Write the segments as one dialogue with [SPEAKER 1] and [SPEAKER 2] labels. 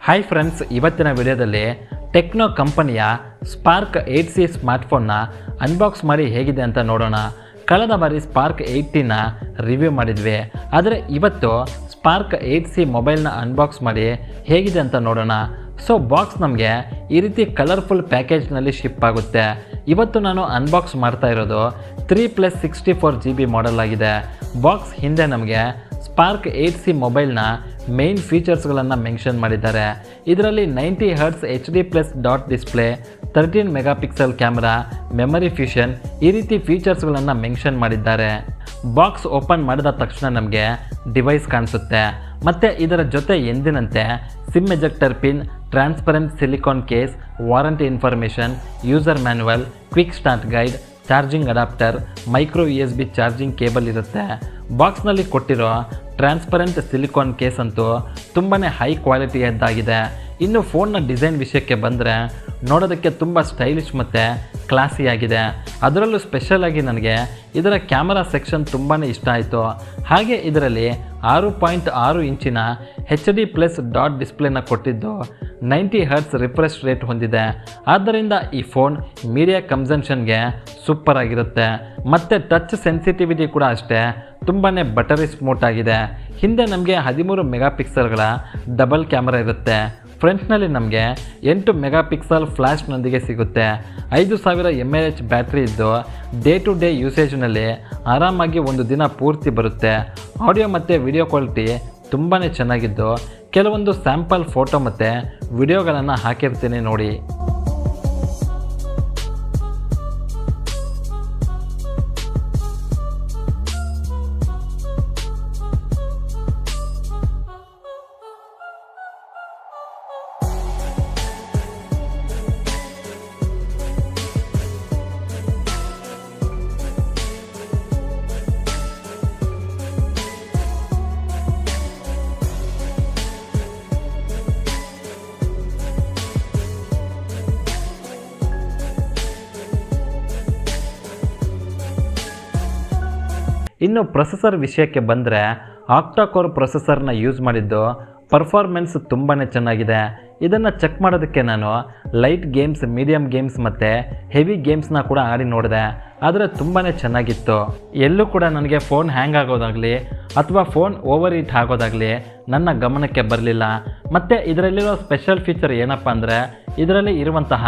[SPEAKER 1] Hi friends, ಇವತ್ತಿನ ವಿಡಿಯೋದಲ್ಲಿ techno ಕಂಪನಿಯ Sparc8c ಸ್ಮಾರ್ಟ್ಫೋನ್ನ ಅನ್ಬಾಕ್ಸ್ ಮಾಡಿ ಹೇಗಿದೆ ಅಂತ ನೋಡೋಣ. ಕಳೆದ ಬಾರಿ Sparc8cನ ರಿವ್ಯೂ ಮಾಡಿದ್ವಿ, ಆದರೆ ಇವತ್ತು Sparc8c ಮೊಬೈಲ್ನ ಅನ್ಬಾಕ್ಸ್ ಮಾಡಿ ಹೇಗಿದೆ ಅಂತ ನೋಡೋಣ. ಸೊ ಬಾಕ್ಸ್ ನಮಗೆ ಈ ರೀತಿ ಕಲರ್ಫುಲ್ ಪ್ಯಾಕೇಜ್ನಲ್ಲಿ ಶಿಪ್ ಆಗುತ್ತೆ. ಇವತ್ತು ನಾನು ಅನ್ಬಾಕ್ಸ್ ಮಾಡ್ತಾ ಇರೋದು 3+64 GB ಮಾಡೆಲ್ ಆಗಿದೆ. ಬಾಕ್ಸ್ ಹಿಂದೆ ನಮಗೆ Sparc8c ಮೊಬೈಲ್ನ ಮೇನ್ ಫೀಚರ್ಸ್ಗಳನ್ನು ಮೆನ್ಷನ್ ಮಾಡಿದ್ದಾರೆ. ಇದರಲ್ಲಿ 90 Hz HD+ dot display, 13 megapixel camera, memory fusion ಈ ರೀತಿ ಫೀಚರ್ಸ್ಗಳನ್ನು ಮೆನ್ಷನ್ ಮಾಡಿದ್ದಾರೆ. ಬಾಕ್ಸ್ ಓಪನ್ ಮಾಡಿದ ತಕ್ಷಣ ನಮಗೆ ಡಿವೈಸ್ ಕಾಣಿಸುತ್ತೆ. ಮತ್ತು ಇದರ ಜೊತೆ ಎಂದಿನಂತೆ sim ejector pin, transparent silicon case, warranty information, user manual, quick start guide, charging adapter, micro USB charging cable ಇರುತ್ತೆ. ಬಾಕ್ಸ್ನಲ್ಲಿ ಕೊಟ್ಟಿರೋ ಟ್ರಾನ್ಸ್ಪರೆಂಟ್ ಸಿಲಿಕಾನ್ ಕೇಸ್ ಅಂತೂ ತುಂಬಾ ಹೈ ಕ್ವಾಲಿಟಿಯದ್ದಾಗಿದೆ. ಇನ್ನು ಫೋನ್ನ ಡಿಸೈನ್ ವಿಷಯಕ್ಕೆ ಬಂದರೆ ನೋಡೋದಕ್ಕೆ ತುಂಬ ಸ್ಟೈಲಿಶ್ ಮತ್ತು ಕ್ಲಾಸಿಯಾಗಿದೆ. ಅದರಲ್ಲೂ ಸ್ಪೆಷಲಾಗಿ ನನಗೆ ಇದರ ಕ್ಯಾಮರಾ ಸೆಕ್ಷನ್ ತುಂಬಾ ಇಷ್ಟ ಆಯಿತು. ಹಾಗೆ ಇದರಲ್ಲಿ 6.6 ಇಂಚಿನ HD+ ಡಾಟ್ ಡಿಸ್ಪ್ಲೇನ ಕೊಟ್ಟಿದ್ದು 90 Hz ರಿಫ್ರೆಶ್ ರೇಟ್ ಹೊಂದಿದೆ. ಆದ್ದರಿಂದ ಈ ಫೋನ್ ಮೀಡಿಯಾ ಕನ್ಸಂಪ್ಷನ್ಗೆ ಸೂಪರ್ ಆಗಿರುತ್ತೆ. ಮತ್ತು ಟಚ್ ಸೆನ್ಸಿಟಿವಿಟಿ ಕೂಡ ಅಷ್ಟೇ ತುಂಬಾ ಬಟರಿ ಸ್ಮೂತ್ ಆಗಿದೆ. ಹಿಂದೆ ನಮಗೆ 13 ಮೆಗಾಪಿಕ್ಸೆಲ್ಗಳ ಡಬಲ್ ಕ್ಯಾಮರಾ ಇರುತ್ತೆ. ಫ್ರಂಟ್ನಲ್ಲಿ ನಮಗೆ 8 ಮೆಗಾಪಿಕ್ಸೆಲ್ ಫ್ಲ್ಯಾಶ್ನೊಂದಿಗೆ ಸಿಗುತ್ತೆ. 5000 mAh ಬ್ಯಾಟ್ರಿ ಇದ್ದು ಡೇ ಟು ಡೇ ಯೂಸೇಜ್ನಲ್ಲಿ ಆರಾಮಾಗಿ ಒಂದು ದಿನ ಪೂರ್ತಿ ಬರುತ್ತೆ. ಆಡಿಯೋ ಮತ್ತು ವಿಡಿಯೋ ಕ್ವಾಲಿಟಿ ತುಂಬಾ ಚೆನ್ನಾಗಿದ್ದು ಕೆಲವೊಂದು ಸ್ಯಾಂಪಲ್ ಫೋಟೋ ಮತ್ತು ವಿಡಿಯೋಗಳನ್ನು ಹಾಕಿರ್ತೀನಿ ನೋಡಿ. ಇನ್ನು ಪ್ರೊಸೆಸರ್ ವಿಷಯಕ್ಕೆ ಬಂದರೆ Octa-Core ಪ್ರೊಸೆಸರ್ನ ಯೂಸ್ ಮಾಡಿದ್ದು ಪರ್ಫಾರ್ಮೆನ್ಸ್ ತುಂಬಾ ಚೆನ್ನಾಗಿದೆ. ಇದನ್ನು ಚೆಕ್ ಮಾಡೋದಕ್ಕೆ ನಾನು ಲೈಟ್ ಗೇಮ್ಸ್, ಮೀಡಿಯಮ್ ಗೇಮ್ಸ್ ಮತ್ತು ಹೆವಿ ಗೇಮ್ಸ್ನ ಕೂಡ ಆಡಿ ನೋಡಿದೆ. ಆದರೆ ತುಂಬಾ ಚೆನ್ನಾಗಿತ್ತು. ಎಲ್ಲೂ ಕೂಡ ನನಗೆ ಫೋನ್ ಹ್ಯಾಂಗ್ ಆಗೋದಾಗಲಿ ಅಥವಾ ಫೋನ್ ಓವರ್ ಹೀಟ್ ಆಗೋದಾಗಲಿ ನನ್ನ ಗಮನಕ್ಕೆ ಬರಲಿಲ್ಲ. ಮತ್ತು ಇದರಲ್ಲಿರೋ ಸ್ಪೆಷಲ್ ಫೀಚರ್ ಏನಪ್ಪ ಅಂದರೆ ಇದರಲ್ಲಿ ಇರುವಂತಹ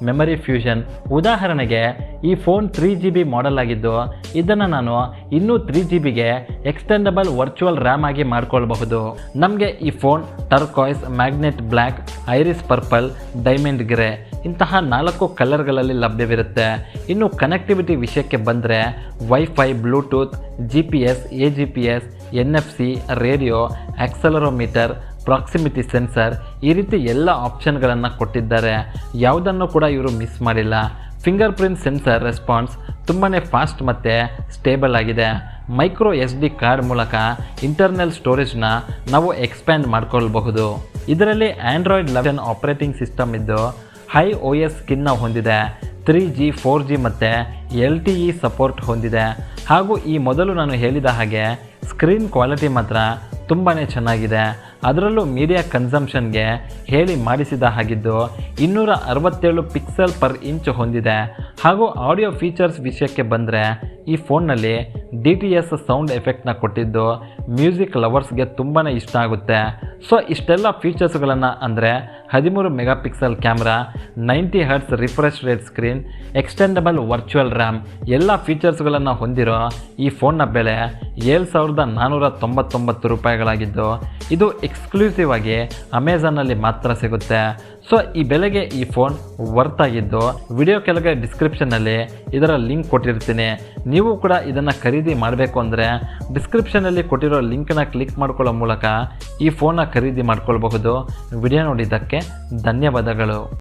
[SPEAKER 1] ಮೆಮರಿ ಫ್ಯೂಷನ್. ಉದಾಹರಣೆಗೆ ಈ ಫೋನ್ 3 GB ಮಾಡೆಲ್ ಆಗಿದ್ದು ಇದನ್ನು ನಾನು ಇನ್ನೂ 3 GBಗೆ ಎಕ್ಸ್ಟೆಂಡಬಲ್ ವರ್ಚುವಲ್ ರ್ಯಾಮ್ ಆಗಿ ಮಾಡ್ಕೊಳ್ಬಹುದು. ನಮಗೆ ಈ phone turquoise, magnet black, iris purple, diamond grey ಇಂತಹ 4 ಕಲರ್ಗಳಲ್ಲಿ ಲಭ್ಯವಿರುತ್ತೆ. ಇನ್ನು ಕನೆಕ್ಟಿವಿಟಿ ವಿಷಯಕ್ಕೆ ಬಂದರೆ wifi, bluetooth, GPS, AGPS, NFC, radio, accelerometer, proximity sensor ಈ ರೀತಿ ಎಲ್ಲ ಆಪ್ಷನ್ಗಳನ್ನು ಕೊಟ್ಟಿದ್ದಾರೆ. ಯಾವುದನ್ನು ಕೂಡ ಇವರು ಮಿಸ್ ಮಾಡಿಲ್ಲ. ಫಿಂಗರ್ ಪ್ರಿಂಟ್ ಸೆನ್ಸರ್ ರೆಸ್ಪಾನ್ಸ್ ತುಂಬಾ ಫಾಸ್ಟ್ ಮತ್ತು ಸ್ಟೇಬಲ್ ಆಗಿದೆ. ಮೈಕ್ರೋ SD ಕಾರ್ಡ್ ಮೂಲಕ ಇಂಟರ್ನಲ್ ಸ್ಟೋರೇಜ್ನ ನಾವು ಎಕ್ಸ್ಪ್ಯಾಂಡ್ ಮಾಡ್ಕೊಳ್ಬಹುದು. ಇದರಲ್ಲಿ ಆಂಡ್ರಾಯ್ಡ್ 11 ಆಪರೇಟಿಂಗ್ ಸಿಸ್ಟಮ್ ಇದ್ದು HIOS ಸ್ಕಿನ್ನ ಹೊಂದಿದೆ. 3G, 4G ಮತ್ತು LTE ಸಪೋರ್ಟ್ ಹೊಂದಿದೆ. ಹಾಗೂ ಈ ಮೊದಲು ನಾನು ಹೇಳಿದ ಹಾಗೆ ಸ್ಕ್ರೀನ್ ಕ್ವಾಲಿಟಿ ಮಾತ್ರ ತುಂಬಾ ಚೆನ್ನಾಗಿದೆ. ಅದರಲ್ಲೂ ಮೀಡಿಯಾ ಕನ್ಸಂಪ್ಷನ್ಗೆ ಹೇಳಿ ಮಾಡಿಸಿದ ಹಾಗಿದ್ದು 267 ಪಿಕ್ಸೆಲ್ ಪರ್ ಇಂಚ್ ಹೊಂದಿದೆ. ಹಾಗೂ ಆಡಿಯೋ ಫೀಚರ್ಸ್ ವಿಷಯಕ್ಕೆ ಬಂದರೆ ಈ ಫೋನ್ನಲ್ಲಿ DTS ಸೌಂಡ್ ಎಫೆಕ್ಟ್ನ ಕೊಟ್ಟಿದ್ದು ಮ್ಯೂಸಿಕ್ ಲವರ್ಸ್ಗೆ ತುಂಬಾ ಇಷ್ಟ ಆಗುತ್ತೆ. ಸೊ ಇಷ್ಟೆಲ್ಲ ಫೀಚರ್ಸ್ಗಳನ್ನು ಅಂದರೆ 13 megapixel camera, 90 Hz refresh rate screen, extendable virtual RAM ಎಲ್ಲ ಫೀಚರ್ಸ್ಗಳನ್ನು ಹೊಂದಿರೋ ಈ ಫೋನ್ನ ಬೆಲೆ 7,499 ರೂಪಾಯಿಗಳಾಗಿದ್ದು ಇದು ಎಕ್ಸ್ಕ್ಲೂಸಿವ್ ಆಗಿ ಅಮೆಝಾನಲ್ಲಿ ಮಾತ್ರ ಸಿಗುತ್ತೆ. ಸೊ ಈ ಬೆಲೆಗೆ ಈ ಫೋನ್ ವರ್ತ್ ಆಗಿದ್ದು ವಿಡಿಯೋ ಕೆಳಗೆ ಡಿಸ್ಕ್ರಿಪ್ಷನ್ನಲ್ಲಿ ಇದರ ಲಿಂಕ್ ಕೊಟ್ಟಿರ್ತೀನಿ. ನೀವು ಕೂಡ ಇದನ್ನು ಖರೀದಿ ಮಾಡಬೇಕು ಅಂದರೆ ಡಿಸ್ಕ್ರಿಪ್ಷನಲ್ಲಿ ಕೊಟ್ಟಿರೋ ಲಿಂಕ್ನ ಕ್ಲಿಕ್ ಮಾಡ್ಕೊಳ್ಳೋ ಮೂಲಕ ಈ ಫೋನ್ನ ಖರೀದಿ ಮಾಡ್ಕೊಳ್ಬಹುದು. ವಿಡಿಯೋ ನೋಡಿದ್ದಕ್ಕೆ ಧನ್ಯವಾದಗಳು.